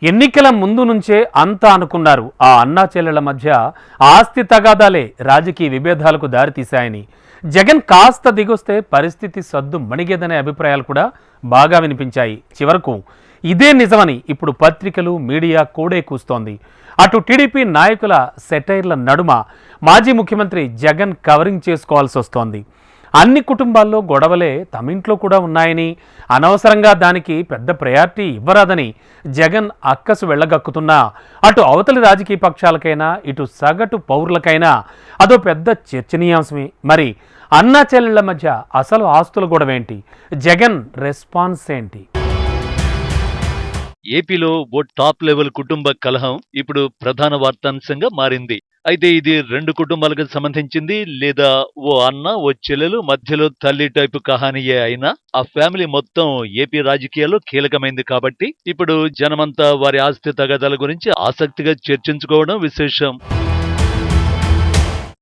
ఎన్నికల ముందు నుంచే అంతా అనుకున్నారు. ఆ అన్నా చెల్లెళ్ల మధ్య ఆస్తి తగాదాలే రాజకీయ విభేదాలకు దారితీశాయని. జగన్ కాస్త దిగొస్తే పరిస్థితి సద్దు మణిగేదనే అభిప్రాయాలు కూడా బాగా వినిపించాయి. చివరకు ఇదే నిజమని ఇప్పుడు పత్రికలు, మీడియా కోడే కూస్తోంది. అటు టీడీపీ నాయకుల సెటైర్ల నడుమ మాజీ ముఖ్యమంత్రి జగన్ కవరింగ్ చేసుకోవాల్సి వస్తోంది. అన్ని కుటుంబాల్లో గొడవలే తమింట్లో కూడా ఉన్నాయని, అనవసరంగా దానికి పెద్ద ప్రయారిటీ ఇవ్వరాదని జగన్ అక్కసు వెళ్ళగక్కుతున్నా అటు అవతలి రాజకీయ పక్షాలకైనా ఇటు సగటు పౌరులకైనా అదో పెద్ద చర్చనీయాంశమే. మరి అన్నా చెల్లెళ్ల మధ్య అసలు ఆస్తుల గొడవేంటి? జగన్ రెస్పాన్స్ ఏంటి? ఏపీలో ఓ టాప్ లెవెల్ కుటుంబ కలహం ఇప్పుడు ప్రధాన వార్తాంశంగా మారింది. అయితే ఇది రెండు కుటుంబాలకు సంబంధించింది, లేదా ఓ అన్న ఓ చెల్లెలు మధ్యలో తల్లి టైపు కహానీయే అయినా ఆ ఫ్యామిలీ మొత్తం ఏపీ రాజకీయాల్లో కీలకమైంది కాబట్టి ఇప్పుడు జనమంతా వారి ఆస్తి తగాదాల గురించి ఆసక్తిగా చర్చించుకోవడం విశేషం.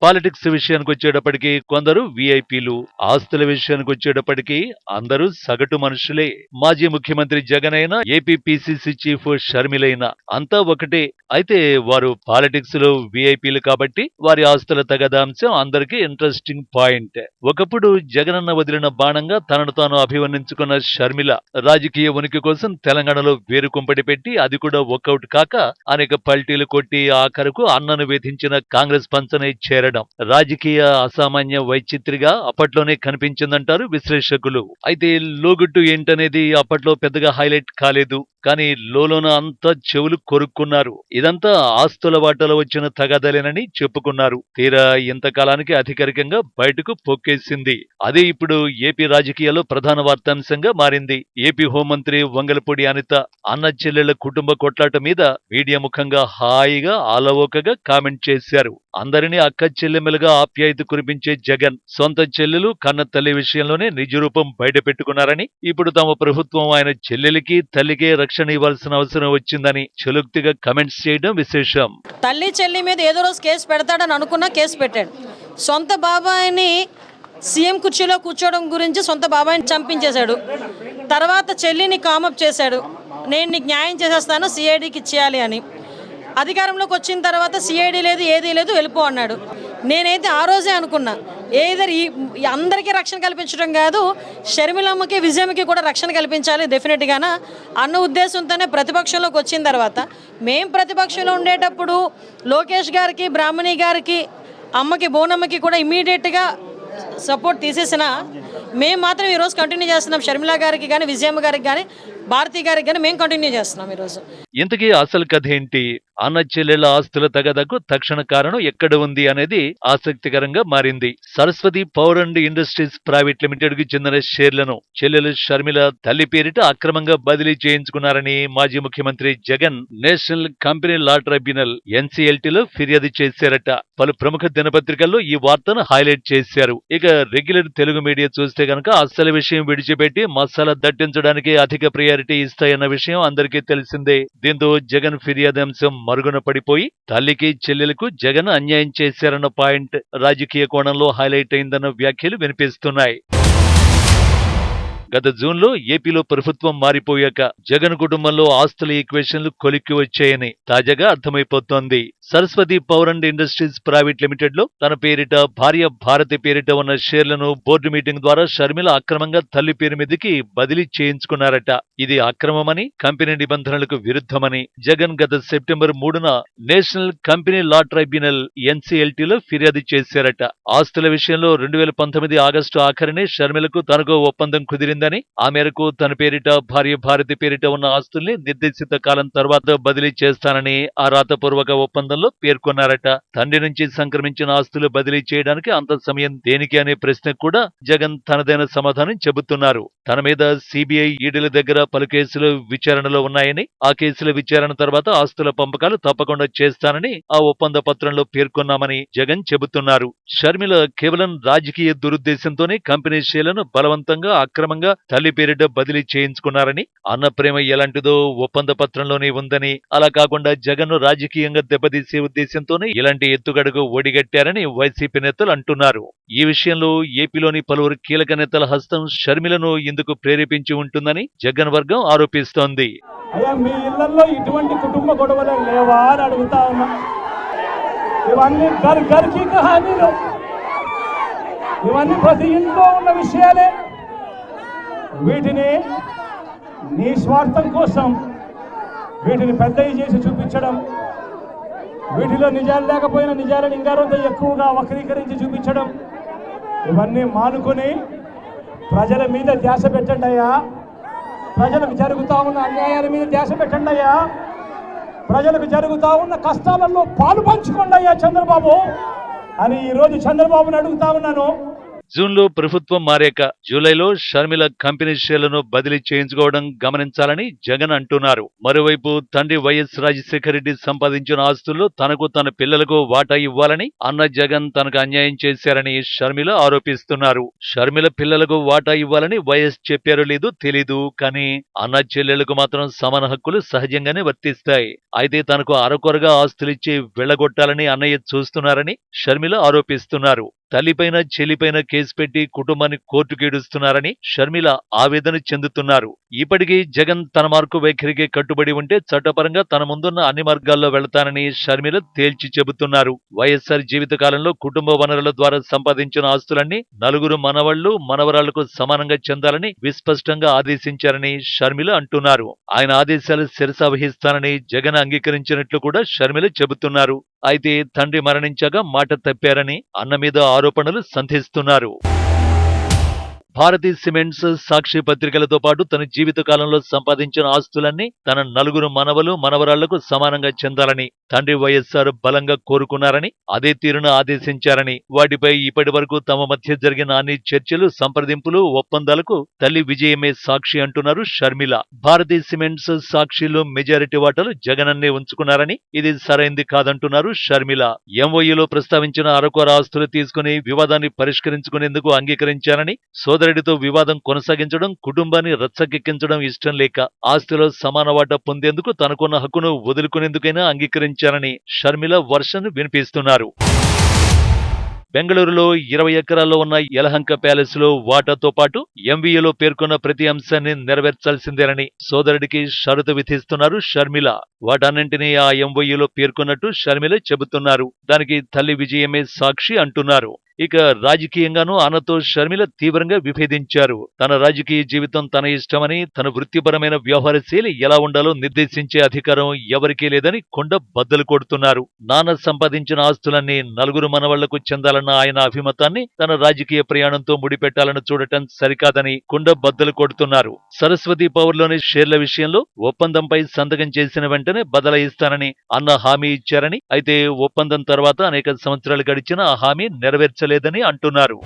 పాలిటిక్స్ విషయానికి వచ్చేటప్పటికి కొందరు విఐపీలు, ఆస్తుల విషయానికి వచ్చేటప్పటికి అందరూ సగటు మనుషులే. మాజీ ముఖ్యమంత్రి జగన్ అయినా, ఏపీ పిసిసి చీఫ్ షర్మిలైనా అంతా ఒకటే. అయితే వారు పాలిటిక్స్ లో విఐపీలు కాబట్టి వారి ఆస్తుల తగదాంశం అందరికీ ఇంట్రెస్టింగ్ పాయింట్. ఒకప్పుడు జగనన్న వదిలిన బాణంగా తనను తాను అభివర్ణించుకున్న షర్మిల రాజకీయ ఉనికి కోసం తెలంగాణలో వేరు కుంపటి పెట్టి అది కూడా వర్కౌట్ కాక అనేక పల్టీలు కొట్టి ఆఖరకు అన్నను వేధించిన కాంగ్రెస్ పంచనే చేరడం రాజకీయ అసామాన్య వైచిత్రిగా అప్పట్లోనే కనిపించిందంటారు విశ్లేషకులు. అయితే లోగుట్టు ఏంటనేది అప్పట్లో పెద్దగా హైలైట్ కాలేదు, కానీ లోలోన అంతా చెవులు కొరుక్కున్నారు. ఇదంతా ఆస్తుల వాటాలో వచ్చిన తగాదలేనని చెప్పుకున్నారు. తీరా ఇంతకాలానికి అధికారికంగా బయటకు పొక్కేసింది. అదే ఇప్పుడు ఏపీ రాజకీయాల్లో ప్రధాన వార్తాంశంగా మారింది. ఏపీ హోంమంత్రి వంగలపూడి అనిత అన్న చెల్లెళ్ల కుటుంబ కొట్లాట మీద మీడియా ముఖంగా హాయిగా ఆలవోకగా కామెంట్ చేశారు. అందరినీ అక్క చెల్లెమ్మలుగా ఆప్యాయత కురిపించే జగన్ సొంత చెల్లెలు కన్న తల్లి విషయంలోనే నిజరూపం బయట పెట్టుకున్నారని, ఇప్పుడు తమ ప్రభుత్వం ఆయన చెల్లెలికి తల్లికే రక్షణ ఇవ్వాల్సిన అవసరం వచ్చిందని చలుక్తిగా కమెంట్స్ చేయడం విశేషం. తల్లి చెల్లి మీద ఏదో రోజు కేసు పెడతాడని అనుకున్నా కేసు పెట్టాడు. సొంత బాబాయిని సీఎం కుర్చీలో కూర్చోవడం గురించి సొంత బాబాయిని చంపించేశాడు. తర్వాత చెల్లిని కామప్ చేశాడు, నేను నీకు న్యాయం చేసేస్తాను, సిఐడికి ఇచ్చేయాలి అని. అధికారంలోకి వచ్చిన తర్వాత సిఐడి లేదు, ఏదీ లేదు, వెళ్ళిపో అన్నాడు. నేనైతే ఆ రోజే అనుకున్నా, ఏదర్ ఈ అందరికీ రక్షణ కల్పించడం కాదు, షర్మిలమ్మకి విజయమ్మకి కూడా రక్షణ కల్పించాలి డెఫినెట్గానా అన్న ఉద్దేశంతోనే ప్రతిపక్షంలోకి వచ్చిన తర్వాత, మేం ప్రతిపక్షంలో ఉండేటప్పుడు లోకేష్ గారికి, బ్రాహ్మణి గారికి, అమ్మకి, బోనమ్మకి కూడా ఇమీడియట్గా సపోర్ట్ తీసేసిన మేము మాత్రం ఈరోజు కంటిన్యూ చేస్తున్నాం. షర్మిల గారికి కానీ, విజయమ్మ గారికి కానీ, భారతి గారికి కానీ మేము కంటిన్యూ చేస్తున్నాం ఈరోజు. ఇంతకీ అసలు కథ ఏంటి? అన్న చెల్లెళ్ల ఆస్తుల తగదకు తక్షణ కారణం ఎక్కడ ఉంది అనేది ఆసక్తికరంగా మారింది. Saraswati power and industries private limited కి చెందిన షేర్లను చెల్లెలు షర్మిల తల్లి పేరిట అక్రమంగా బదిలీ చేయించుకున్నారని మాజీ ముఖ్యమంత్రి Jagan national company law tribunal ఎన్సీఎల్టీలో ఫిర్యాదు చేశారట. పలు ప్రముఖ దినపత్రికల్లో ఈ వార్తను హైలైట్ చేశారు. ఇక రెగ్యులర్ తెలుగు మీడియా చూస్తే గనక అసలు విషయం విడిచిపెట్టి మసాలా దట్టించడానికి అధిక ప్రయారిటీ ఇస్తాయన్న విషయం అందరికీ తెలిసిందే. దీంతో జగన్ ఫిర్యాదు అంశం మరుగున పడిపోయి తల్లికి చెల్లెలకు జగన్ అన్యాయం చేశారన్న పాయింట్ రాజకీయ కోణంలో హైలైట్ అయిందన్న వ్యాఖ్యలు వినిపిస్తున్నాయి. గత జూన్లో ఏపీలో ప్రభుత్వం మారిపోయాక జగన్ కుటుంబంలో ఆస్తుల ఈక్వేషన్లు కొలిక్కి వచ్చాయని తాజాగా అర్థమైపోతోంది. Saraswati power and industries private limited లో తన పేరిట, భార్య భారతి పేరిట ఉన్న షేర్లను బోర్డు మీటింగ్ ద్వారా షర్మిల అక్రమంగా తల్లి పేరు మీదకి బదిలీ చేయించుకున్నారట. ఇది అక్రమమని, కంపెనీ నిబంధనలకు విరుద్ధమని జగన్ గత సెప్టెంబర్ 3న నేషనల్ కంపెనీ లా ట్రైబ్యునల్ ఎన్సీఎల్టీలో ఫిర్యాదు చేశారట. ఆస్తుల విషయంలో 2019 ఆగస్టు ఆఖరినే షర్మిలకు తనకు ఒప్పందం కుదిరిందని, ఆ మేరకు తన పేరిట, భార్య భారతి పేరిట ఉన్న ఆస్తుల్ని నిర్దేశిత కాలం తర్వాత బదిలీ చేస్తానని ఆ రాతపూర్వక ఒప్పందంలో పేర్కొన్నారట. తండ్రి నుంచి సంక్రమించిన ఆస్తులు బదిలీ చేయడానికి అంత సమయం దేనికి అనే ప్రశ్నకు కూడా జగన్ తనదైన సమాధానం చెబుతున్నారు. తన మీద సిబిఐ, ఈడీల దగ్గర పలు కేసులు విచారణలో ఉన్నాయని, ఆ కేసుల విచారణ తర్వాత ఆస్తుల పంపకాలు తప్పకుండా చేస్తానని ఆ ఒప్పంద పత్రంలో పేర్కొన్నామని జగన్ చెబుతున్నారు. షర్మిల కేవలం రాజకీయ దురుద్దేశంతోనే కంపెనీ షేర్లను బలవంతంగా, అక్రమంగా చట్టపరంగా తల్లి పేరిట బదిలీ చేయించుకున్నారని, అన్న ప్రేమ ఎలాంటిదో ఒప్పంద పత్రంలోనే ఉందని, అలా కాకుండా జగన్ను రాజకీయంగా దెబ్బతీసే ఉద్దేశంతోనే ఇలాంటి ఎత్తుగడకు ఒడిగట్టారని వైసీపీ నేతలు అంటున్నారు. ఈ విషయంలో ఏపీలోని పలువురు కీలక నేతల హస్తం షర్మిలను ఇందుకు ప్రేరేపించి ఉంటుందని జగన్ వర్గం ఆరోపిస్తోంది. అయ్యా, మీ ఇళ్లలో ఇటువంటి కుటుంబ గొడవలే లేవా అని అడుగుతా ఉన్నా. ఇవన్నీ గర్కి కహానీలు, ఇవన్నీ ప్రతి ఇంట్లో ఉన్న విషయాలే. వీటిని నీ స్వార్థం కోసం వీటిని పెద్దవి చేసి చూపించడం, వీటిలో నిజాలు లేకపోయినా నిజాలను ఇంకారంతో ఎక్కువగా వక్రీకరించి చూపించడం, ఇవన్నీ మానుకొని ప్రజల మీద ధ్యాస పెట్టండి అయ్యా. ప్రజలకు జరుగుతూ ఉన్న అన్యాయాల మీద ధ్యాస పెట్టండి అయ్యా. ప్రజలకు జరుగుతూ ఉన్న కష్టాలలో పాలు పంచుకోండి అయ్యా చంద్రబాబు అని ఈరోజు చంద్రబాబుని అడుగుతా ఉన్నాను. జూన్లో ప్రభుత్వం మారాక జూలైలో షర్మిల కంపెనీ షేర్లను బదిలీ చేయించుకోవడం గమనించాలని జగన్ అంటున్నారు. మరోవైపు తండ్రి వైఎస్ రాజశేఖర రెడ్డి సంపాదించిన ఆస్తుల్లో తనకు తన పిల్లలకు వాటా ఇవ్వాలని అన్న జగన్ తనకు అన్యాయం చేశారని షర్మిల ఆరోపిస్తున్నారు. షర్మిల పిల్లలకు వాటా ఇవ్వాలని వైఎస్ చెప్పారో లేదో తెలీదు, కానీ అన్న చెల్లెలకు మాత్రం సమాన హక్కులు సహజంగానే వర్తిస్తాయి. అయితే తనకు అరకొరగా ఆస్తులిచ్చి వెళ్లగొట్టాలని అన్నయ్య చూస్తున్నారని షర్మిల ఆరోపిస్తున్నారు. తల్లిపైన చెల్లిపైన కేసు పెట్టి కుటుంబాన్ని కోర్టుకీడుస్తున్నారని షర్మిల ఆవేదన చెందుతున్నారు. ఇప్పటికీ జగన్ తన మార్కు వైఖరికి కట్టుబడి ఉంటే చట్టపరంగా తన ముందున్న అన్ని మార్గాల్లో వెళతానని షర్మిల తేల్చి చెబుతున్నారు. వైఎస్ఆర్ జీవితకాలంలో కుటుంబ వనరుల ద్వారా సంపాదించిన ఆస్తులన్నీ నలుగురు మనవళ్లు మనవరాళ్లకు సమానంగా చెందాలని విస్పష్టంగా ఆదేశించారని షర్మిల అంటున్నారు. ఆయన ఆదేశాలు శిరసావహిస్తానని జగన్ అంగీకరించినట్లు కూడా షర్మిల చెబుతున్నారు. అయితే తండ్రి మరణించగా మాట తప్పారని అన్న మీద ఆరోపణలు సంధిస్తున్నారు. భారతీ సిమెంట్స్, సాక్షి పత్రికలతో పాటు తన జీవితకాలంలో సంపాదించిన ఆస్తులన్నీ తన నలుగురు మనవలు మనవరాళ్లకు సమానంగా చెందాలని తండ్రి వైఎస్ఆర్ బలంగా కోరుకున్నారని, అదే తీరున ఆదేశించారని, వాటిపై ఇప్పటి వరకు తమ మధ్య జరిగిన అన్ని చర్చలు, సంప్రదింపులు, ఒప్పందాలకు తల్లి విజయమే సాక్షి అంటున్నారు షర్మిల. భారతీ సిమెంట్స్, సాక్షిలో మెజారిటీ వాటాలు జగనన్నే ఉంచుకున్నారని, ఇది సరైంది కాదంటున్నారు షర్మిల. ఎంఓయూలో ప్రస్తావించిన అరకొర ఆస్తులు తీసుకుని వివాదాన్ని పరిష్కరించుకునేందుకు అంగీకరించారని, సోదరుడితో వివాదం కొనసాగించడం, కుటుంబాన్ని రచ్చకెక్కించడం ఇష్టం లేక ఆస్తిలో సమాన వాటా పొందేందుకు తనకున్న హక్కును వదులుకునేందుకైనా అంగీకరించారని షర్మిల వర్షన్ వినిపిస్తున్నారు. బెంగళూరులో 20 ఎకరాల్లో ఉన్న యలహంక ప్యాలెస్ లో వాటాతో పాటు ఎంవీఏలో పేర్కొన్న ప్రతి అంశాన్ని నెరవేర్చాల్సిందేనని సోదరుడికి షరతు విధిస్తున్నారు షర్మిల. వాటన్నింటినీ ఆ ఎంఓయూలో పేర్కొన్నట్టు షర్మిల చెబుతున్నారు. దానికి తల్లి విజయమే సాక్షి అంటున్నారు. ఇక రాజకీయంగానూ అన్నతో షర్మిల తీవ్రంగా విభేదించారు. తన రాజకీయ జీవితం తన ఇష్టమని, తన వృత్తిపరమైన వ్యవహార శైలి ఎలా ఉండాలో నిర్దేశించే అధికారం ఎవరికీ లేదని కొండ బద్దలు కొడుతున్నారు. నాన్న సంపాదించిన ఆస్తులన్నీ నలుగురు మనవాళ్లకు చెందాలన్న ఆయన అభిమతాన్ని తన రాజకీయ ప్రయాణంతో ముడిపెట్టాలని చూడటం సరికాదని కొండ బద్దలు కొడుతున్నారు. సరస్వతి పవర్లోని షేర్ల విషయంలో ఒప్పందంపై సంతకం చేసిన వెంటనే బదలాయిస్తానని అన్న హామీ ఇచ్చారని, అయితే ఒప్పందం తర్వాత అనేక సంవత్సరాలు గడిచిన ఆ హామీ నెరవేర్చలేదని అంటున్నారు.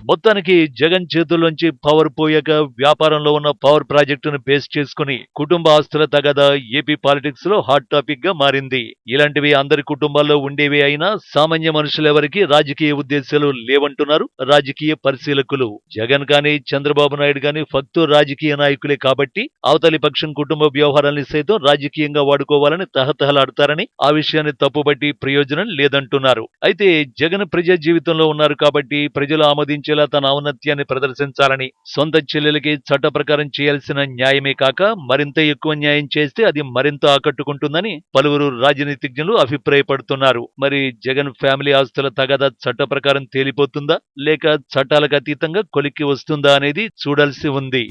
మొత్తానికి జగన్ చేతుల్లోంచి పవర్ పోయాక వ్యాపారంలో ఉన్న పవర్ ప్రాజెక్టును బేస్ చేసుకుని కుటుంబ ఆస్తుల తగాదా ఏపీ పాలిటిక్స్ లో హాట్ టాపిక్ గా మారింది. ఇలాంటివి అందరి కుటుంబాల్లో ఉండేవే అయినా సామాన్య మనుషులెవరికి రాజకీయ ఉద్దేశాలు లేవంటున్నారు రాజకీయ పరిశీలకులు. జగన్ గాని చంద్రబాబు నాయుడు గాని ఫక్తు రాజకీయ నాయకులే కాబట్టి అవతలి పక్షం కుటుంబ వ్యవహారాన్ని సైతం రాజకీయంగా వాడుకోవాలని తహతహలాడతారని, ఆ విషయాన్ని తప్పుబట్టి ప్రయోజనం లేదంటున్నారు. అయితే జగన్ ప్రజా జీవితంలో ఉన్నారు కాబట్టి ప్రజలు ఆమోదించేలా తన ఔన్నత్యాన్ని ప్రదర్శించాలని, సొంత చెల్లెలకి చట్ట ప్రకారం చేయాల్సిన న్యాయమే కాక మరింత ఎక్కువ న్యాయం చేస్తే అది మరింత ఆకట్టుకుంటుందని పలువురు రాజనీతిజ్ఞులు అభిప్రాయపడుతున్నారు. మరి జగన్ ఫ్యామిలీ ఆస్తుల తగాదా చట్ట ప్రకారం తేలిపోతుందా లేక చట్టాలకు అతీతంగా కొలిక్కి వస్తుందా అనేది చూడాల్సి ఉంది.